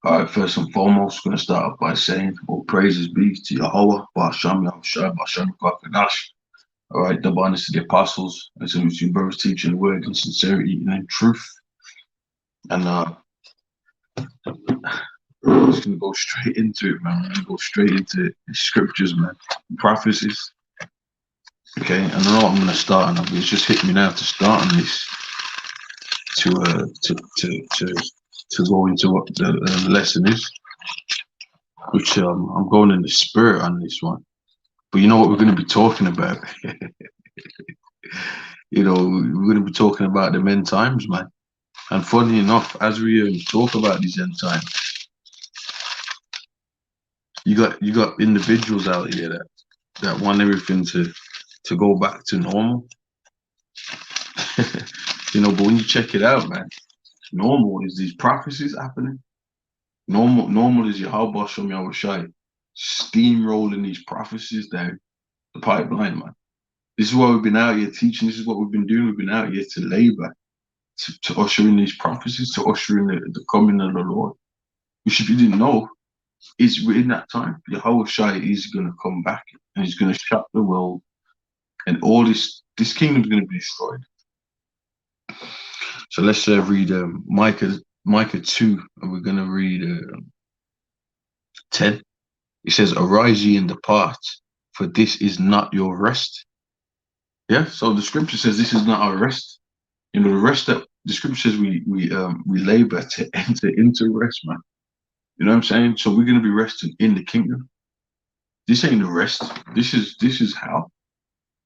Alright, first and foremost, going to start off by saying, all praises be to Yahweh, Ba'asham Yahushua, Ba'asham Kakadash. Alright, the abundance of the apostles, and some of you brothers teaching the word in sincerity and in truth. And I'm just going to go straight into it, man. I'm going to go straight into the scriptures, man. Prophecies. Okay, and I know I'm going to start, and it's just hit me now to start on this, to go into what the lesson is, which I'm going in the spirit on this one. But you know what we're going to be talking about? You know, we're going to be talking about the end times, man. And funny enough, as we talk about these end times, you got individuals out here that want everything to go back to normal. You know, but when you check it out, man, normal is these prophecies happening. Normal is Yahweh Shem Yahushai steamrolling these prophecies down the pipeline, man. This is why we've been out here teaching. This is what we've been doing. We've been out here to labor, to usher in these prophecies, to usher in the coming of the Lord. Which, if you didn't know, is in that time. Yahweh Shai is going to come back, and he's going to shut the world, and all this kingdom is going to be destroyed. So let's read Micah 2, and we're going to read 10. It says, "Arise ye and depart, for this is not your rest." Yeah, so the scripture says this is not our rest. You know, the rest that the scripture says we labor to enter into rest, man. You know what I'm saying? So we're going to be resting in the kingdom. This ain't the rest. This is how,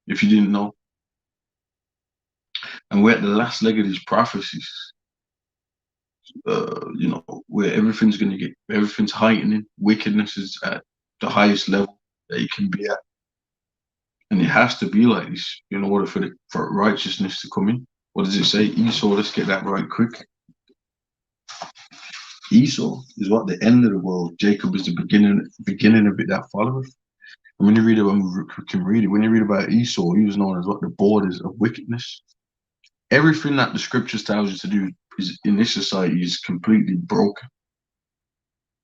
if you didn't know. And we're at the last leg of these prophecies. You know, where everything's heightening. Wickedness is at the highest level that it can be at. And it has to be like this in order for righteousness to come in. What does it say? Esau, let's get that right quick. Esau is what? The end of the world. Jacob is the beginning of it that followeth. And when you read it, when we can read it, when you read about Esau, he was known as what? The borders of wickedness. Everything that the scriptures tells you to do is in this society is completely broken.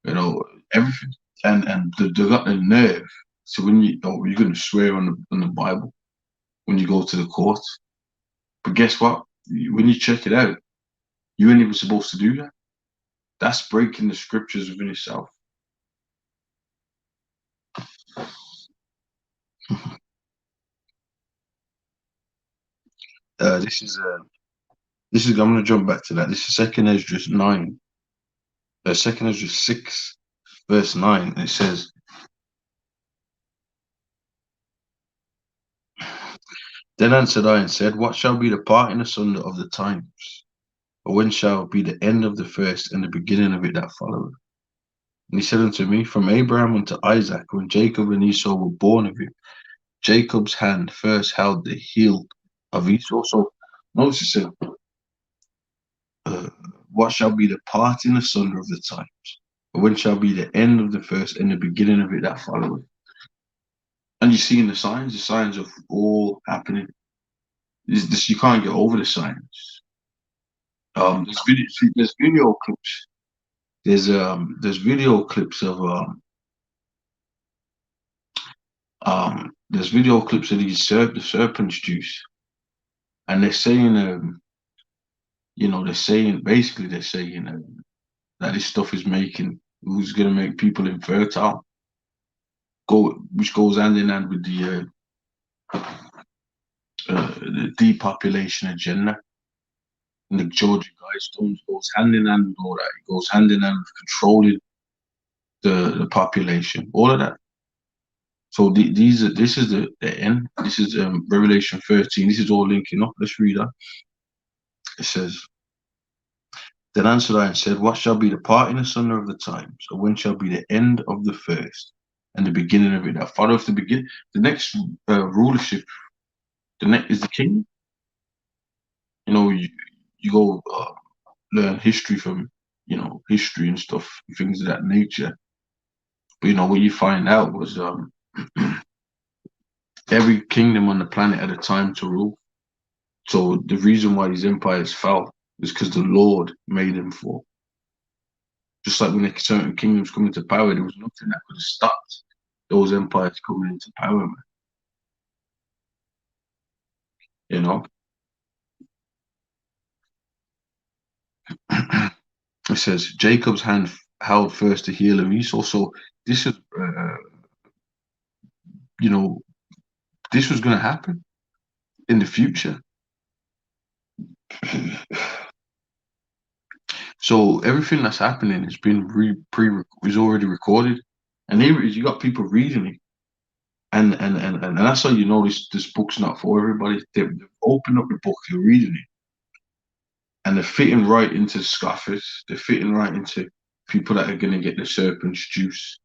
You know, everything. And they got the nerve. So when you're going to swear on the Bible when you go to the court. But guess what? When you check it out, you ain't even supposed to do that. That's breaking the scriptures within itself. This is I'm going to jump back to that. This is 2 Ezra 9. 2 Ezra 6, verse 9. It says, "Then answered I and said, What shall be the parting asunder of the times? Or when shall be the end of the first and the beginning of it that followeth? And he said unto me, From Abraham unto Isaac, when Jacob and Esau were born of you, Jacob's hand first held the heel of Esau." So notice it said, what shall be the parting asunder of the times? Or when shall be the end of the first and the beginning of it that followeth? And you're seeing the signs of all happening. This you can't get over the signs. There's video clips. There's video clips of there's video clips of these the serpent's juice, and they're saying you know, they're saying that this stuff is who's gonna make people infertile, which goes hand in hand with the depopulation agenda. And the Georgia Guidestones goes hand in hand with all that. It goes hand in hand with controlling the population, all of that. So this is the end. This is Revelation 13. This is all linking up. Let's read that. It says, "Then answered I and said, What shall be the parting asunder of the times? Or when shall be the end of the first and the beginning of it that followeth the beginning?" The next rulership, the next is the king. You know, you go learn history from, you know, history and stuff, things of that nature. But you know what you find out was every kingdom on the planet had a time to rule. So the reason why these empires fell is because the Lord made them fall. Just like when certain kingdoms come into power, there was nothing that could have stopped those empires coming into power, man. You know? It says, Jacob's hand held first the heel of Esau. So this is, you know, this was going to happen in the future. So everything that's happening has been is already recorded, and you got people reading it, and that's how you know this book's not for everybody. They've opened up the book, they're reading it, and they're fitting right into scoffers. They're fitting right into people that are going to get the serpent's juice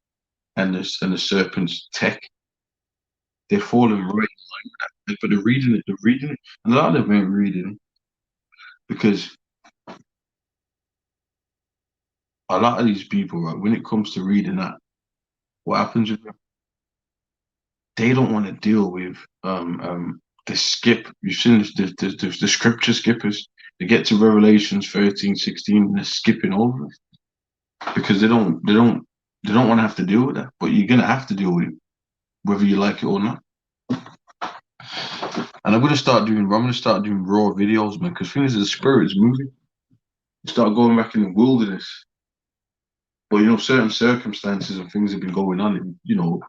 and the serpent's tech. They're falling right in line with that, but they're reading it, and a lot of them ain't reading it because a lot of these people, right, when it comes to reading that, what happens with them? They don't want to deal with the skip. You've seen the scripture skippers. They get to Revelations 13, 16, and they're skipping over it because they don't want to have to deal with that. But you're gonna have to deal with it, whether you like it or not. And I'm gonna start doing raw videos, man, because things the spirit is moving. You start going back in the wilderness. But you know, certain circumstances and things have been going on, you know,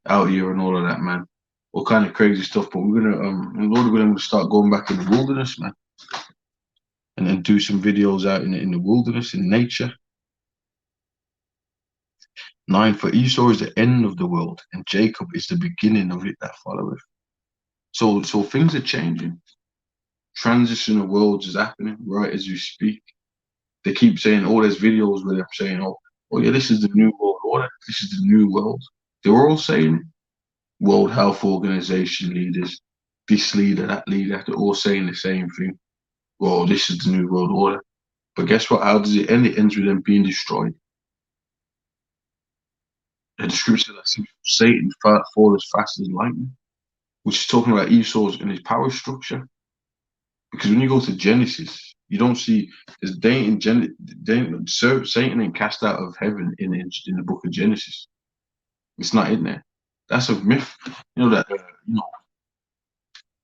out here and all of that, man. All kind of crazy stuff. But we're gonna, Lord willing, we'll start going back in the wilderness, man, and then do some videos out in the wilderness, in nature. 9, for Esau is the end of the world, and Jacob is the beginning of it that followeth. So things are changing. Transition of worlds is happening right as you speak. They keep saying, oh, there's videos where they're saying, oh yeah, this is the new world order. This is the new world. They were all saying World Health Organization leaders, this leader, that leader, they're all saying the same thing. Well, this is the new world order. But guess what? How does it end? It ends with them being destroyed. And the scripture that says Satan fall as fast as lightning, which is talking about Esau's and his power structure. Because when you go to Genesis, you don't see Satan ain't cast out of heaven in the book of Genesis. It's not in there. That's a myth. You know that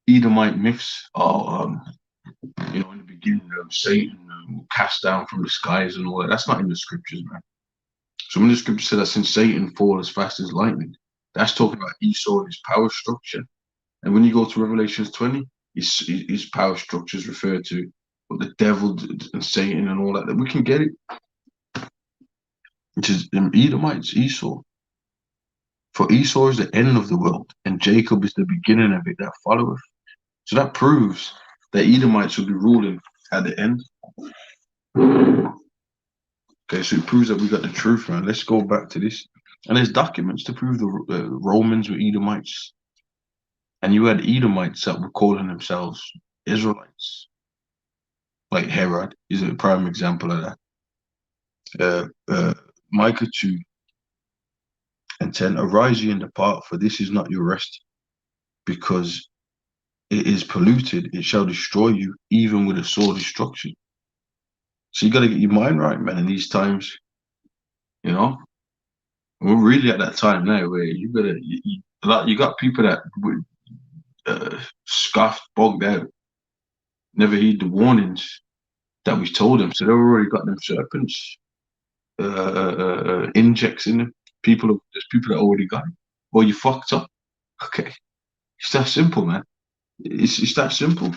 Edomite myths are in the beginning of Satan cast down from the skies and all that. That's not in the scriptures, man. So when the scripture said that since Satan fall as fast as lightning, that's talking about Esau and his power structure. And when you go to Revelations 20, his power structure is referred to, but the devil and Satan and all that we can get it. Which is Edomites, Esau. For Esau is the end of the world, and Jacob is the beginning of it that followeth. So that proves that Edomites will be ruling at the end. Okay, so it proves that we got the truth, man. Let's go back to this. And there's documents to prove the Romans were Edomites. And you had Edomites that were calling themselves Israelites. Like Herod is a prime example of that. Micah 2 and 10, arise ye and depart, for this is not your rest, because it is polluted, it shall destroy you, even with a sore destruction. So you got to get your mind right, man, in these times. You know, we're really at that time now where you got people that scoffed, bogged out, never heed the warnings that we told them. So they've already got them serpents, injects in them. There's people that already got it. Well, you fucked up. Okay, it's that simple, man. It's that simple.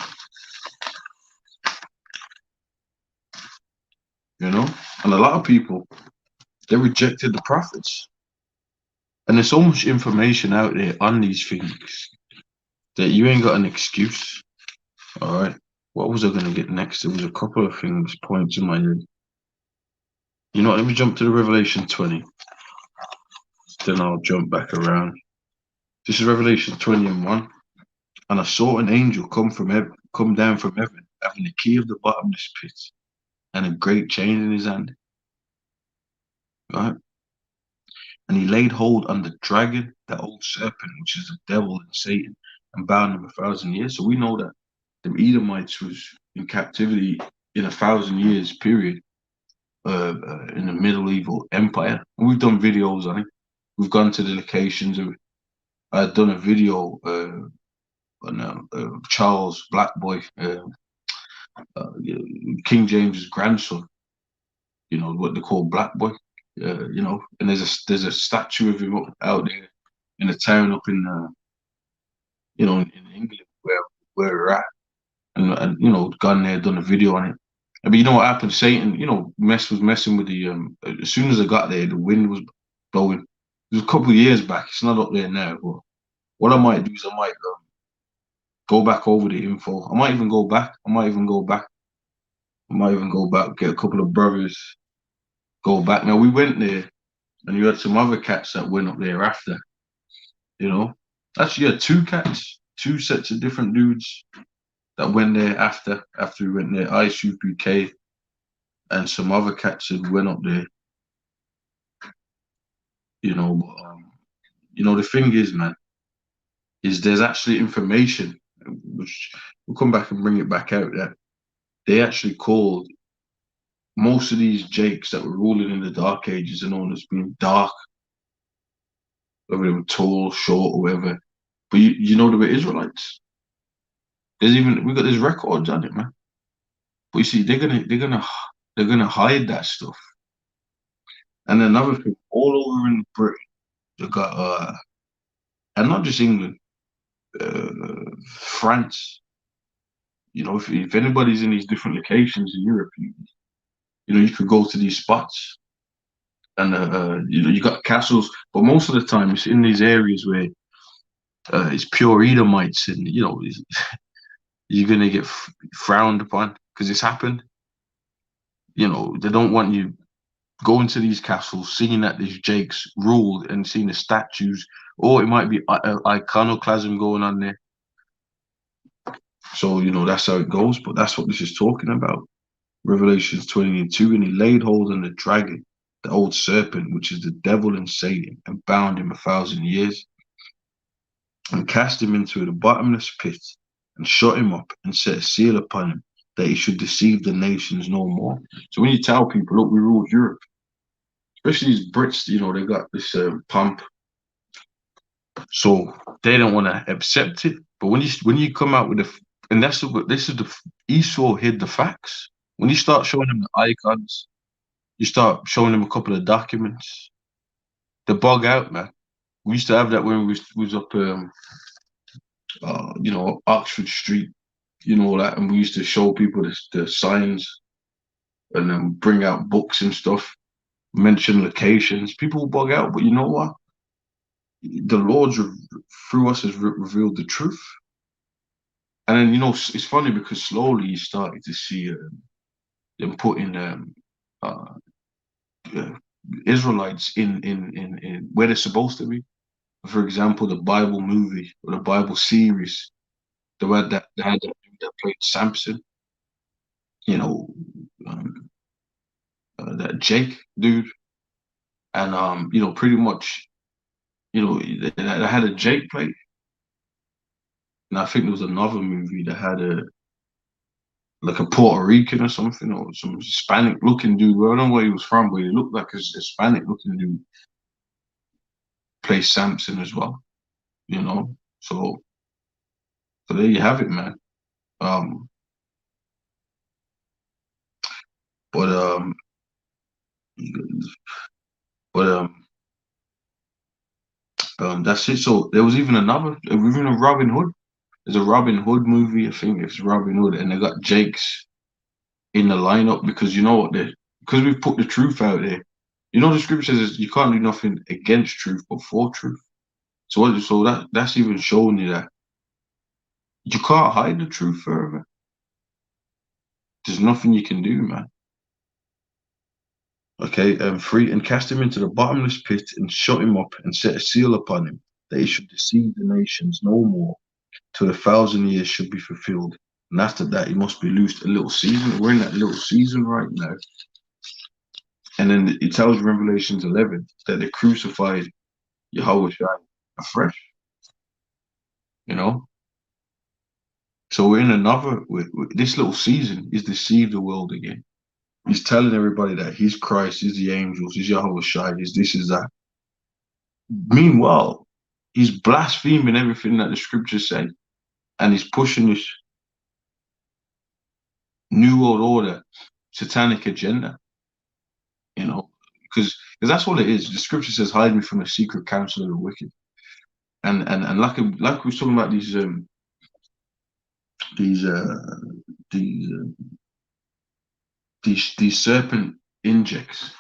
You know, and a lot of people, they rejected the prophets. And there's so much information out there on these things that you ain't got an excuse. All right. What was I going to get next? There was a couple of things, points in my head. You know what? Let me jump to the Revelation 20. Then I'll jump back around. This is Revelation 20 and 1. And I saw an angel come down from heaven, having the key of the bottomless pit and a great chain in his hand. Right? And he laid hold on the dragon, that old serpent, which is the devil and Satan, and bound him 1,000 years. So we know that the Edomites was in captivity in 1,000 years period in the medieval empire. And we've done videos on it. We've gone to the locations of. I've done a video on Charles Black Boy, King James's grandson. You know what they call Black Boy. You know, and there's a statue of him out there in a town up in you know, in England where we're at, and you know, gone there, done a video on it. I mean, you know what happened? Satan, you know, was messing with the as soon as I got there, the wind was blowing. It was a couple of years back. It's not up there now, but what I might do is I might go back over the info. I might even go back. Get a couple of brothers, go back. Now we went there, and you had some other cats that went up there after. You know, actually, you had two cats, two sets of different dudes that went there after we went there. Ice UK and some other cats that went up there. You know, but, you know, the thing is, man, is there's actually information, which we'll come back and bring it back out, that they actually called most of these Jakes that were ruling in the Dark Ages are known as being dark, whether they were tall, short, or whatever. But you know they were Israelites. There's records on it, man. But you see, they're gonna hide that stuff. And another thing, all over in Britain, they got and not just England, France. You know, if anybody's in these different locations in Europe, you know, you could go to these spots, and you know, you got castles, but most of the time it's in these areas where it's pure Edomites, and you know, you're gonna get frowned upon because it's happened. You know, they don't want you going to these castles, seeing that these Jakes ruled and seeing the statues, or it might be iconoclasm going on there. So, you know, that's how it goes, but that's what this is talking about. Revelations 20:2, and he laid hold on the dragon, the old serpent, which is the devil and Satan, and bound him 1,000 years, and cast him into the bottomless pit, and shut him up, and set a seal upon him, that he should deceive the nations no more. So when you tell people, look, we ruled Europe, especially these Brits, you know, they got this pomp, so they don't want to accept it. But when you come out with and Esau hid the facts. When you start showing them the icons, you start showing them a couple of documents, they bug out, man. We used to have that when we was up, you know, Oxford Street, you know, that, and we used to show people the signs, and then bring out books and stuff, mention locations. People will bug out, but you know what? The Lord's through us has revealed the truth. And then, you know, it's funny because slowly you started to see them putting Israelites in where they're supposed to be. For example, the Bible movie or the Bible series, they had that dude that played Samson. You know, that Jake dude, and you know, pretty much, you know, they had a Jake play. And I think there was another movie that had like a Puerto Rican or something, or some Hispanic looking dude. Well, I don't know where he was from, but he looked like a Hispanic looking dude. Plays Samson as well, you know. So there you have it, man. That's it. So there was even a Robin Hood. There's a Robin Hood movie. I think it's Robin Hood, and they got Jake's in the lineup because you know what? Because we've put the truth out there. You know, the scripture says you can't do nothing against truth but for truth. So that's even showing you that you can't hide the truth forever. There's nothing you can do, man. Okay, 3, and cast him into the bottomless pit, and shut him up, and set a seal upon him, that he should deceive the nations no more, till 1,000 years should be fulfilled. And after that, he must be loosed a little season. We're in that little season right now. And then it tells Revelations 11 that they crucified Yahweh afresh. You know? So we're in another. This little season is deceive the world again. He's telling everybody that he's Christ, he's the angels, he's Yahweh Shai, he's this, is that. Meanwhile, he's blaspheming everything that the scriptures say, and he's pushing this new world order, satanic agenda. You know, because that's what it is. The scripture says, "Hide me from the secret counsel of the wicked." And like we was talking about these serpent injects.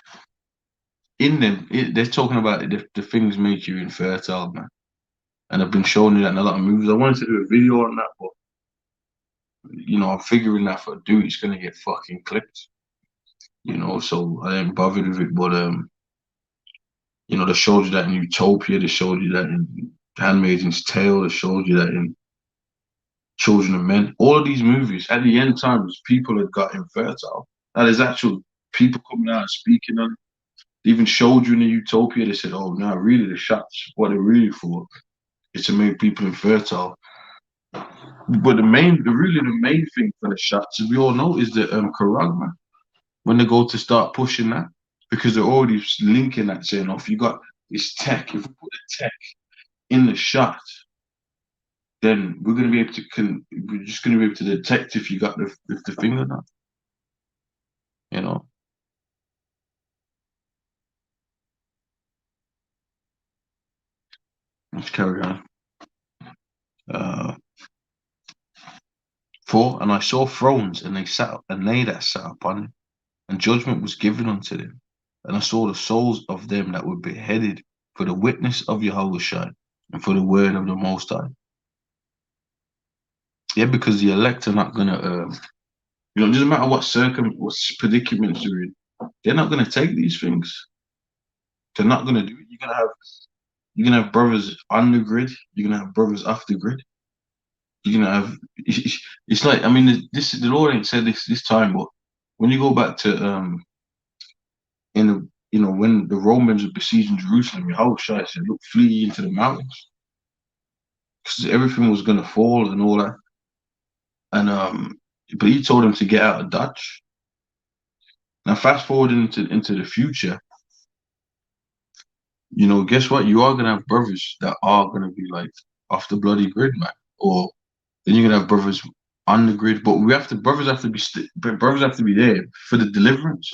In them, they're talking about the things make you infertile, man. And I've been showing you that in a lot of movies. I wanted to do a video on that, but you know, I'm figuring that if I do, it's gonna get fucking clipped. You know, so I ain't bothered with it. But you know, they showed you that in Utopia. They showed you that in Handmaid's Tale. They showed you that in Children of Men. All of these movies, at the end times, people had got infertile. Now there's actual people coming out and speaking on it. They even showed you in the Utopia. They said, "Oh, no, really, the shots, what they're really for is to make people infertile." But the main thing for the shots, as we all know, is the Quran. When they go to start pushing that, because they're already linking that, saying, "Oh, if you got this tech, if we put the tech in the shot, then we're gonna be able to we're just gonna be able to detect if you got the thing or not." You know. Let's carry on. 4, and I saw thrones, and they that sat upon it, and judgment was given unto them. And I saw the souls of them that were beheaded for the witness of Yahweh Shai and for the word of the Most High. Yeah, because the elect are not gonna, you know, it doesn't matter what predicaments they're in, they're not gonna take these things. They're not gonna do it. You're gonna have brothers on the grid. You're gonna have brothers off the grid. You're gonna have. It's like, I mean, the Lord ain't said this time, but when you go back to you know, when the Romans were besieging Jerusalem, Yahweh Shai said, "Look, flee into the mountains," because everything was gonna fall and all that. And but he told them to get out of Dutch. Now, fast forward into the future, you know, guess what? You are gonna have brothers that are gonna be like off the bloody grid, man. Or then you're gonna have brothers on the grid, but brothers have to be there for the deliverance,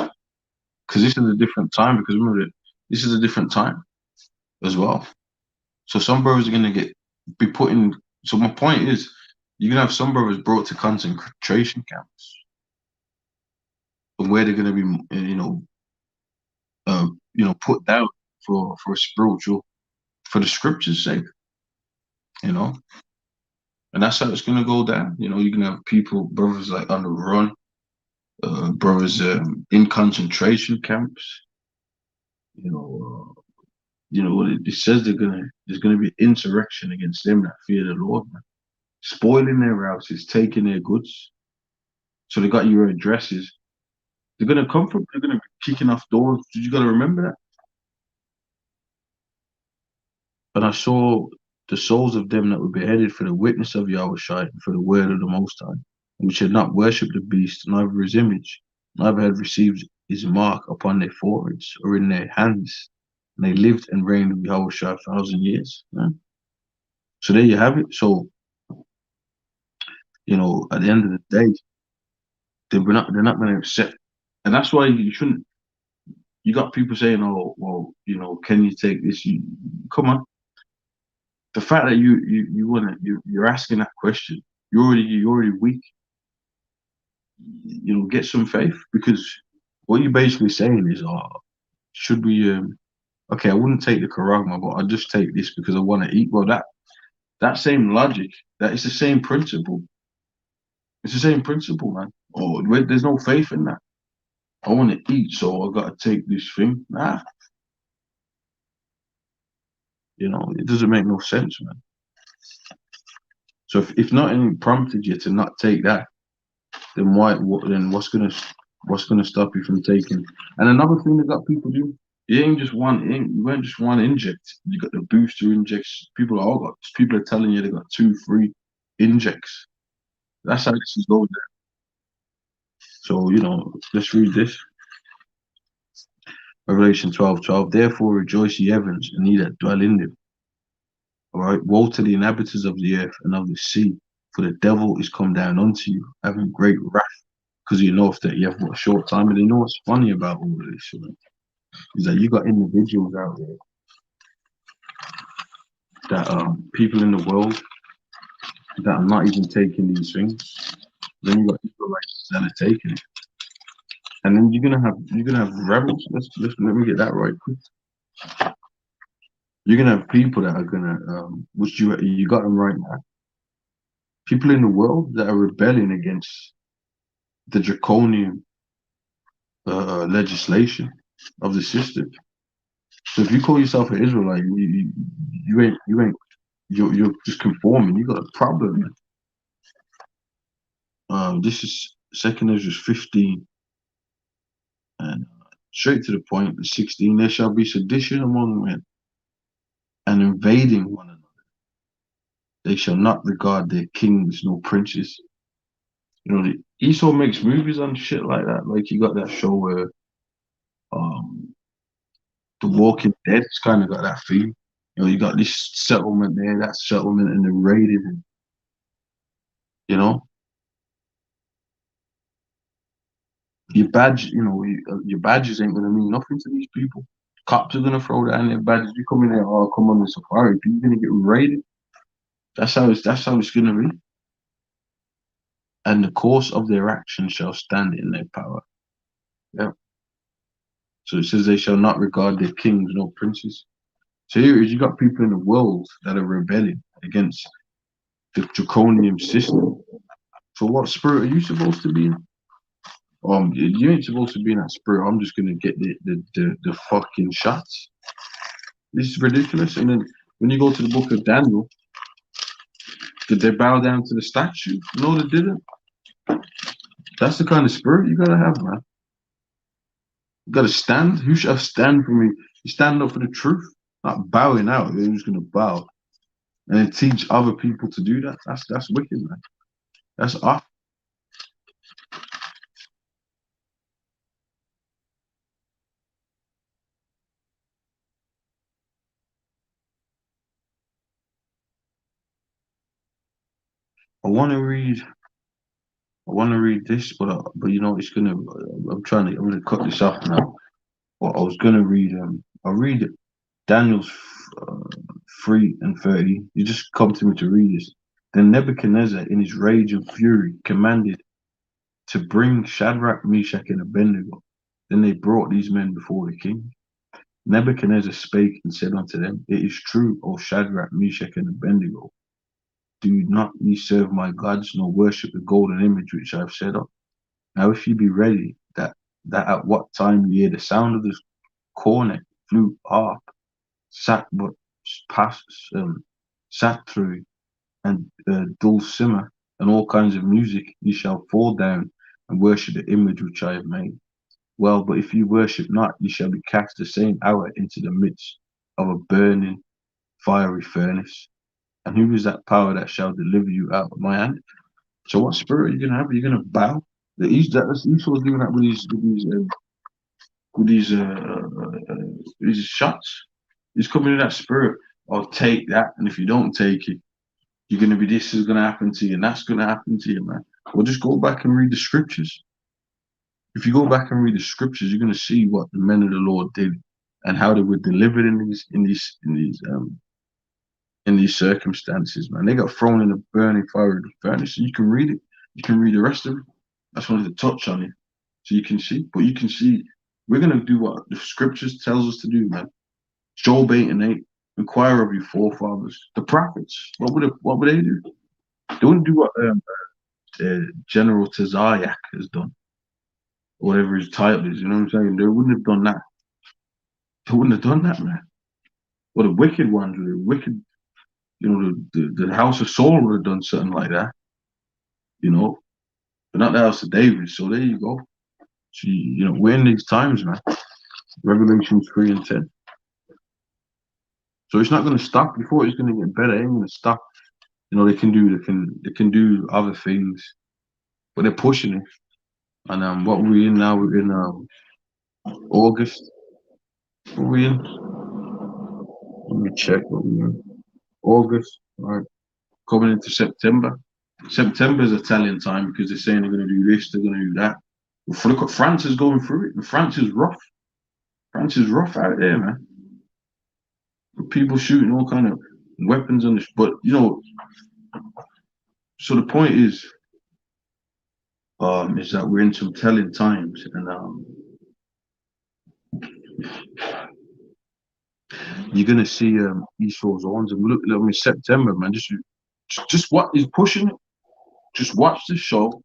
because this is a different time. Because remember, this is a different time as well. So some brothers are gonna be put in. So my point is, you're gonna have some brothers brought to concentration camps, and where they're gonna be, put down for a spiritual, for the scripture's sake, you know. And that's how it's gonna go down. You know, you're gonna have brothers like on the run, brothers in concentration camps. It says there's gonna be insurrection against them that fear the Lord, man. Spoiling their houses, taking their goods. So they got your addresses. They're gonna be kicking off doors. You gotta remember that. And I saw the souls of them that were beheaded for the witness of Yahweh Shai, and for the word of the Most High, which had not worshipped the beast, neither his image, neither had received his mark upon their foreheads or in their hands. And they lived and reigned with Yahweh Shai 1,000 years. Yeah? So there you have it. So, you know, at the end of the day, they're not going to accept. And that's why you shouldn't. You got people saying, "Oh, well, you know, can you take this?" Come on. The fact that you're asking that question, you're already weak. You know, get some faith, because what you're basically saying is, "Oh, should we? Okay, I wouldn't take the karagma, but I'll just take this because I want to eat." Well, that same logic, that is the same principle. It's the same principle, man. Oh, there's no faith in that. I want to eat, so I got to take this thing. Nah, you know, it doesn't make no sense, man. So if nothing prompted you to not take that, then what's gonna stop you from taking? And another thing that got people do, you weren't just one inject. You got the booster injects. People are telling you they got 2, 3 injects. That's how this is going there. So, you know, let's read this. Revelation 12:12. Therefore rejoice, ye heavens, and ye that dwell in them. All right. Woe to the inhabitants of the earth and of the sea, for the devil is come down unto you, having great wrath, because you know that you have what a short time. And you know what's funny about all of this, you know, is that you got individuals out there that people in the world that are not even taking these things. Then you got people like that are taking it. And then you're gonna have rebels. Let me get that right quick. You're gonna have people that are gonna which you got them right now. People in the world that are rebelling against the draconian legislation of the system. So if you call yourself an Israelite, you're just conforming. You got a problem, man. This is 2 Ezra 15, and straight to the point. 16. There shall be sedition among men, and invading one another. They shall not regard their kings nor princes. You know, Esau makes movies on shit like that. Like you got that show where The Walking Dead's kind of got that feeling. You know, you got this settlement there, that settlement, and they're raided. And, you know, your badge, you know, your badges ain't gonna mean nothing to these people. Cops are gonna throw down their badges. You come in there, oh, come on the safari, you're gonna get raided. That's how it's gonna be. And the course of their action shall stand in their power. Yeah. So it says they shall not regard their kings nor princes. So here is you got people in the world that are rebelling against the draconian system. So what spirit are you supposed to be in? You ain't supposed to be in that spirit. I'm just gonna get the fucking shots. This is ridiculous. And then when you go to the book of Daniel, did they bow down to the statue? No, they didn't. That's the kind of spirit you gotta have, man. You gotta stand. You shall stand for me. You stand up for the truth, not bowing out. You're just gonna bow and then teach other people to do that. That's wicked, man. That's off. I want to read this, but you know it's gonna. I'm gonna cut this off now. But I was gonna read. I'll read Daniel's 3:30. You just come to me to read this. Then Nebuchadnezzar, in his rage and fury, commanded to bring Shadrach, Meshach, and Abednego. Then they brought these men before the king. Nebuchadnezzar spake and said unto them, It is true, O Shadrach, Meshach, and Abednego. Do not ye serve my gods, nor worship the golden image which I have set up. Now if ye be ready, that at what time ye hear the sound of the cornet, flute, harp, sackbut, sackthrough, and dulcimer, and all kinds of music, ye shall fall down and worship the image which I have made. Well, but if ye worship not, ye shall be cast the same hour into the midst of a burning fiery furnace. And who is that power that shall deliver you out of my hand? So what spirit are you gonna have? Are you gonna bow? Esau's doing that with these shots. He's coming in that spirit. I'll take that, and if you don't take it, you're gonna be this is gonna happen to you, and that's gonna happen to you, man. Well, just go back and read the scriptures. If you go back and read the scriptures, you're gonna see what the men of the Lord did and how they were delivered in these circumstances, man. They got thrown in a burning fiery furnace. You can read it. You can read the rest of it. I just wanted to touch on it so you can see. But you can see we're gonna do what the scriptures tells us to do, man. Job 8:8. Inquire of your forefathers, the prophets. What would they do? They wouldn't do what General Tazayak has done, whatever his title is. You know what I'm saying? They wouldn't have done that. They wouldn't have done that, man. Well, the wicked ones, the wicked, you know, the House of Saul would have done something like that, you know, but not the House of David. So there you go. So, you know, we're in these times, man. Revelations 3:10. So it's not going to stop. Before it's going to get better. It ain't going to stop. You know, they can do other things, but they're pushing it. And what we're in now, we're in August. What we in? Let me check what we're in. August, right? Coming into September. September is Italian time because they're saying they're going to do this, they're going to do that. Well, look at France is going through it. And France is rough. France is rough out there, man. People shooting all kind of weapons on this, but you know. So the point is that we're in some telling times, and you're gonna see Esau's horns. And look, I mean, September, man. Just what is pushing it. Just watch the show.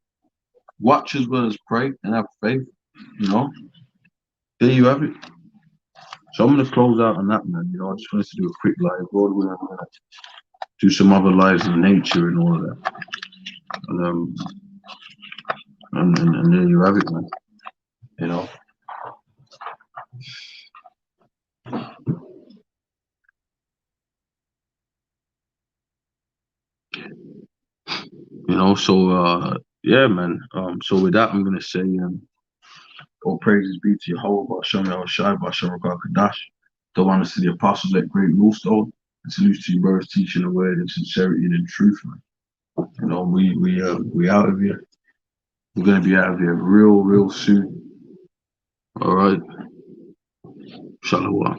Watch as well as pray and have faith. You know, there you have it. So I'm gonna close out on that, man. You know, I just wanted to do a quick live. Lord, we're gonna do some other lives in nature and all of that. And there you have it, man. You know. You know, so yeah, man. So with that, I'm gonna say, all praises be to Jehovah, Shem Shai, Bashem Kadash. The honors to the apostles at GreatMillStone, and salute to you, brothers, teaching the word in sincerity and in truth, man. You know, we out of here. We're gonna be out of here real soon. All right. Shalom.